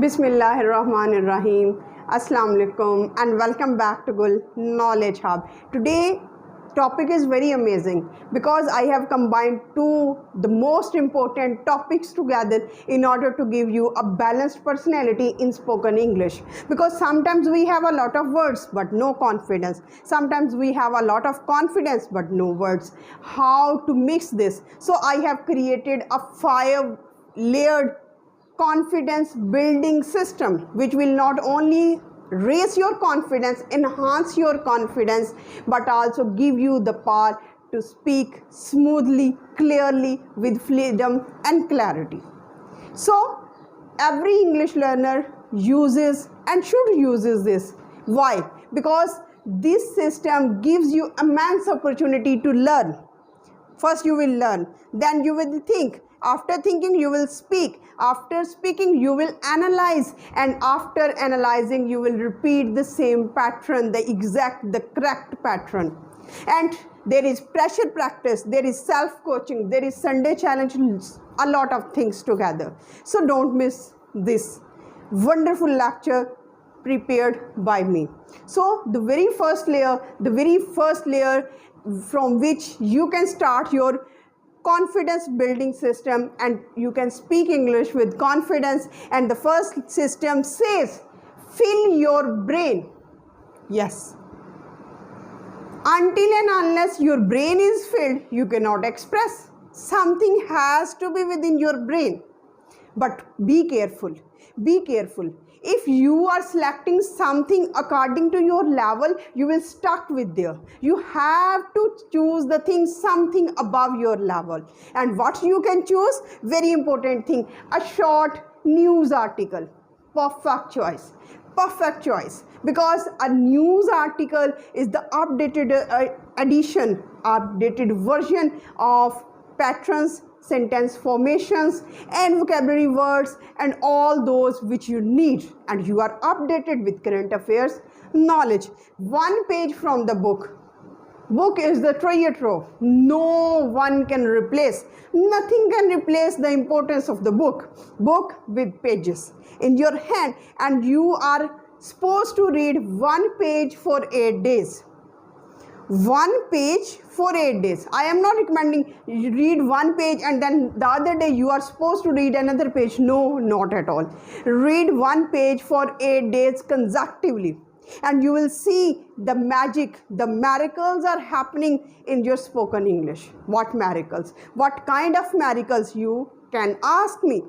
Bismillahirrahmanirrahim. Assalamu alaikum and welcome back to Gul Knowledge Hub. Today topic is very amazing because I have combined two the most important topics together in order to give you a balanced personality in spoken English. Because sometimes we have a lot of words but no confidence. Sometimes we have a lot of confidence but no words. How to mix this? So I have created a 5-layered confidence building system which will not only raise your confidence, enhance your confidence, but also give you the power to speak smoothly, clearly, with freedom and clarity. So every English learner uses and should uses this. Why? Because this system gives you immense opportunity to learn. First you will learn, then you will think. After thinking, you will speak. After speaking, you will analyze. And after analyzing, you will repeat the same pattern, the correct pattern. And there is pressure practice, there is self-coaching, there is Sunday challenge, a lot of things together. So don't miss this wonderful lecture prepared by me. So the very first layer from which you can start your confidence building system and you can speak English with confidence, and the first system says fill your brain. Yes, until and unless your brain is filled, you cannot express. Something has to be within your brain. But be careful, if you are selecting something according to your level, you will stuck with there. You have to choose the thing something above your level. And what you can choose, very important thing, a short news article. Perfect choice, because a news article is the updated updated version of patterns, sentence formations and vocabulary words and all those which you need, and you are updated with current affairs knowledge. One page from the book is the treasure trove. No one can replace, nothing can replace the importance of the book with pages in your hand, and you are supposed to read one page for 8 days. 1 page for 8 days. I am not recommending you read 1 page and then the other day you are supposed to read another page. No, not at all. Read 1 page for 8 days consecutively, and you will see the magic, the miracles are happening in your spoken English. What miracles? What kind of miracles, you can ask me.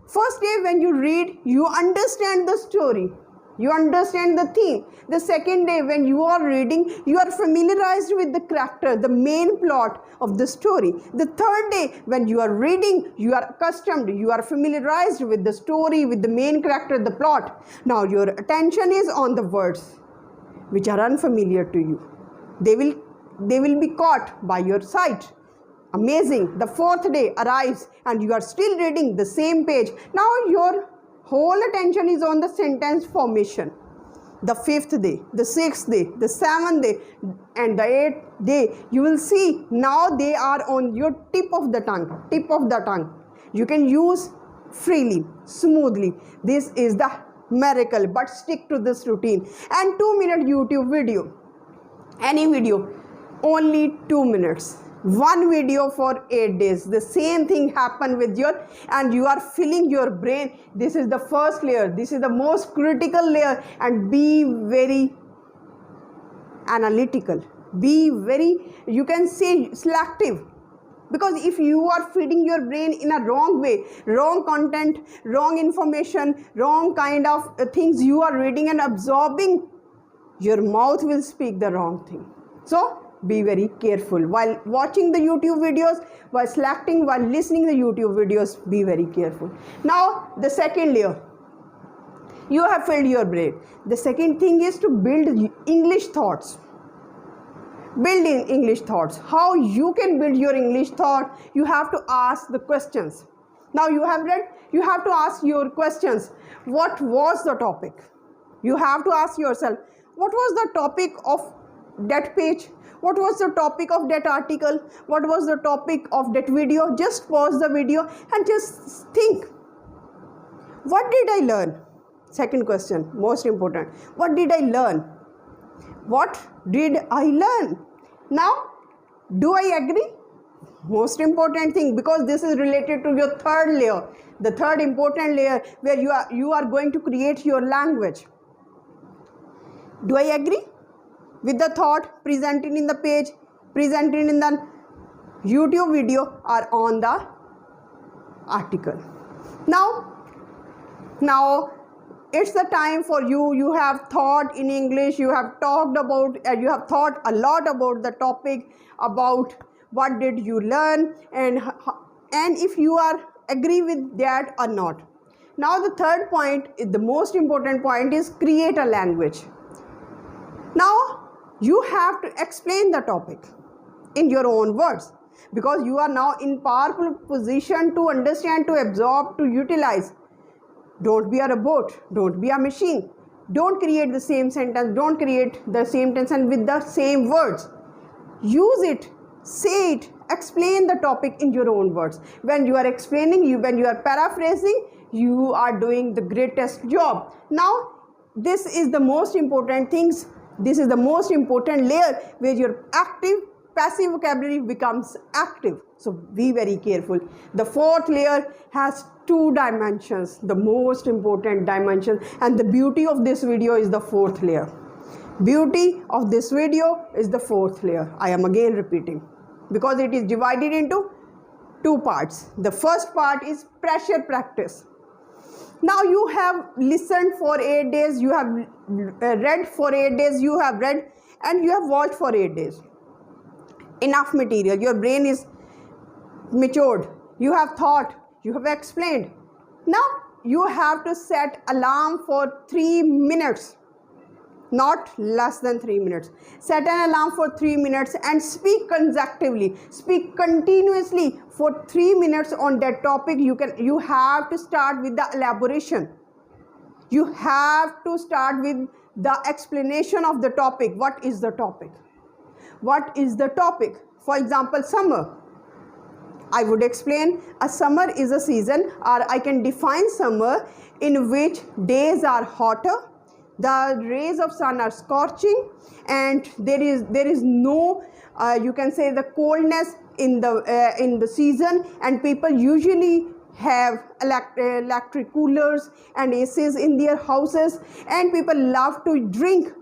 First day when you read, you understand the story. You understand the theme. The second day when you are reading, you are familiarized with the character, the main plot of the story. The third day when you are reading, you are accustomed, you are familiarized with the story, with the main character, the plot. Now your attention is on the words which are unfamiliar to you. They will be caught by your sight. Amazing. The fourth day arrives and you are still reading the same page. Now your whole attention is on the sentence formation. The 5th day, the 6th day, the 7th day and the 8th day, you will see now they are on your tip of the tongue. You can use freely, smoothly. This is the miracle, but stick to this routine. And 2-minute YouTube video, any video, only 2 minutes. 1 video for 8 days. The same thing happened with and you are filling your brain. This is the first layer. This is the most critical layer, and be very analytical. Be very, you can say, selective. Because if you are feeding your brain in a wrong way, wrong content, wrong information, wrong kind of things you are reading and absorbing, your mouth will speak the wrong thing. So be very careful while watching the YouTube videos, while selecting, while listening the YouTube videos. Be very careful. Now the second layer, you have filled your brain. The second thing is to build English thoughts. Building English thoughts. How you can build your English thought? You have to ask the questions. Now you have read, you have to ask your questions. What was the topic? You have to ask yourself, what was the topic of that page? What was the topic of that article? What was the topic of that video? Just pause the video and just think. What did I learn? Second question, most important. What did I learn? What did I learn? Now, do I agree? Most important thing, because this is related to your third layer, the third important layer where you are going to create your language. Do I agree with the thought presented in the page, presented in the YouTube video or on the article? Now it's the time for you. You have thought in English, you have talked about, you have thought a lot about the topic, about what did you learn, and if you are agree with that or not. Now the third point, the most important point, is create a language. Now you have to explain the topic in your own words, because you are now in powerful position to understand, to absorb, to utilize. Don't be a robot, don't be a machine. Don't create the same sentence, don't create the same tense and with the same words. Use it, say it, explain the topic in your own words. When you are explaining, when you are paraphrasing, you are doing the greatest job. Now, this is the most important things. This is the most important layer where your passive vocabulary becomes active. So be very careful. The fourth layer has two dimensions, the most important dimension, and the beauty of this video is the fourth layer. Beauty of this video is the fourth layer. I am again repeating, because it is divided into two parts. The first part is pressure practice. Now you have listened for 8 days, you have read for 8 days, you have read and you have watched for 8 days. Enough material, your brain is matured, you have thought, you have explained. Now you have to set alarm for 3 minutes, not less than 3 minutes. Set an alarm for 3 minutes and speak consecutively, speak continuously for 3 minutes on that topic. You have to start with the elaboration. You have to start with the explanation of the topic. What is the topic? What is the topic? For example, summer. I would explain a summer is a season, or I can define summer in which days are hotter, the rays of sun are scorching, and there is no you can say the coldness in the season, and people usually have electric coolers and ACs in their houses, and people love to drink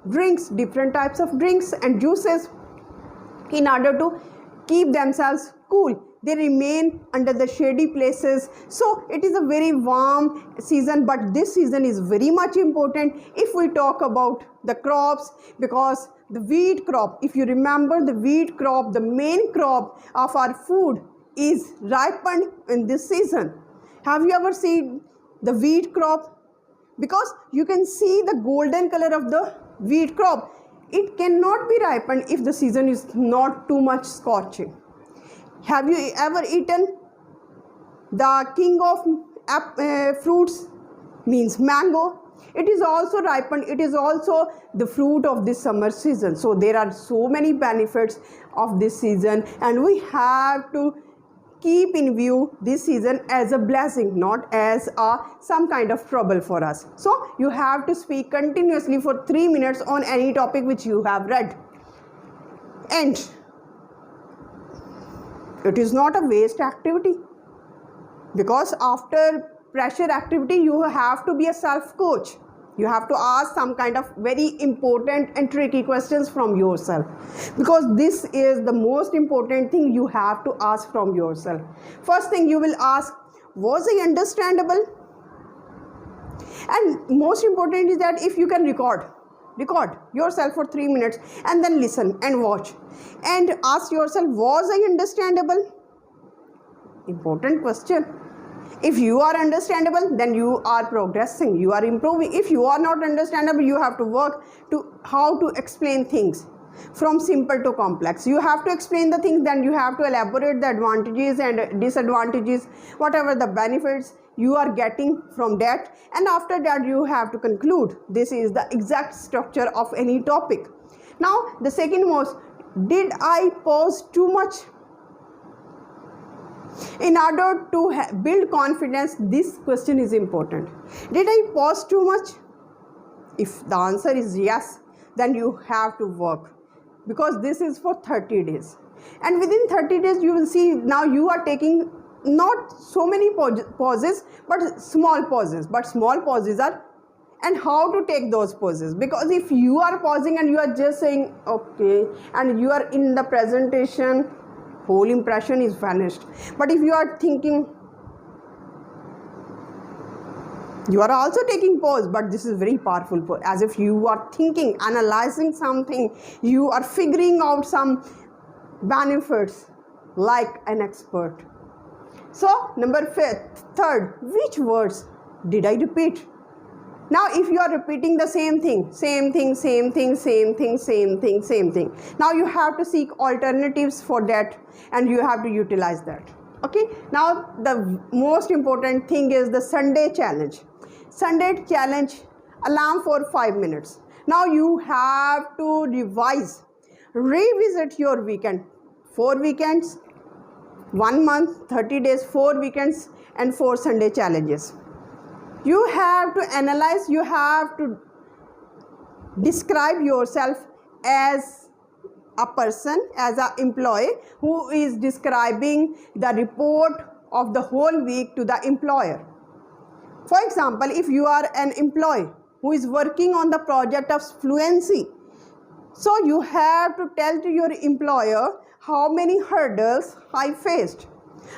drinks, different types of drinks and juices, in order to keep themselves cool. They remain under the shady places. So it is a very warm season, but this season is very much important if we talk about the crops, because the wheat crop, if you remember, the wheat crop, the main crop of our food, is ripened in this season. Have you ever seen the wheat crop? Because you can see the golden color of the wheat crop. It cannot be ripened if the season is not too much scorching. Have you ever eaten the king of fruits, means mango? It is also ripened. It is also the fruit of this summer season. So there are so many benefits of this season, and we have to keep in view this season as a blessing, not as some kind of trouble for us. So you have to speak continuously for 3 minutes on any topic which you have read. And it is not a waste activity, because after pressure activity you have to be a self-coach. You have to ask some kind of very important and tricky questions from yourself, because this is the most important thing you have to ask from yourself. First thing you will ask, was I understandable? And most important is that if you can record yourself for 3 minutes and then listen and watch and ask yourself, was I understandable? Important question. If you are understandable, then you are progressing, you are improving. If you are not understandable, you have to work to how to explain things from simple to complex. You have to explain the things, then you have to elaborate the advantages and disadvantages, whatever the benefits you are getting from that, and after that you have to conclude. This is the exact structure of any topic. Now the second most, did I pause too much? In order to build confidence, this question is important. Did I pause too much? If the answer is yes, then you have to work, because this is for 30 days. And within 30 days, you will see now you are taking not so many pauses, but small pauses. But small pauses are, and how to take those pauses, because if you are pausing and you are just saying okay and you are in the presentation, whole impression is vanished. But if you are thinking, you are also taking pause, but this is very powerful, as if you are thinking, analyzing something, you are figuring out some benefits like an expert. So third, which words did I repeat? Now if you are repeating the same thing, now you have to seek alternatives for that, and you have to utilize that. Okay, now the most important thing is the Sunday challenge. Sunday challenge, alarm for 5 minutes. Now you have to revisit your weekend. 4 weekends, 1 month, 30 days, 4 weekends, and 4 Sunday challenges. You have to analyze, you have to describe yourself as a person, as an employee who is describing the report of the whole week to the employer. For example, if you are an employee who is working on the project of Fluency, so you have to tell to your employer how many hurdles I faced,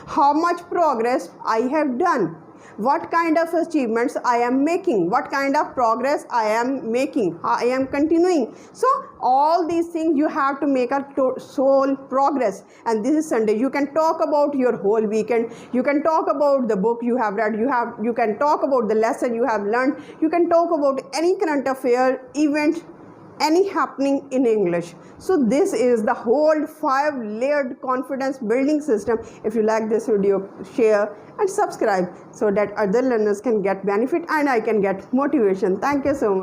how much progress I have done, what kind of achievements I am making, what kind of progress I am making, I am continuing. So all these things you have to make a sole progress. And this is Sunday. You can talk about your whole weekend, you can talk about the book you have read, you can talk about the lesson you have learned, you can talk about any current affair, event, any happening in English. So this is the whole 5-layered confidence building system. If you like this video, share and subscribe so that other learners can get benefit and I can get motivation. Thank you so much.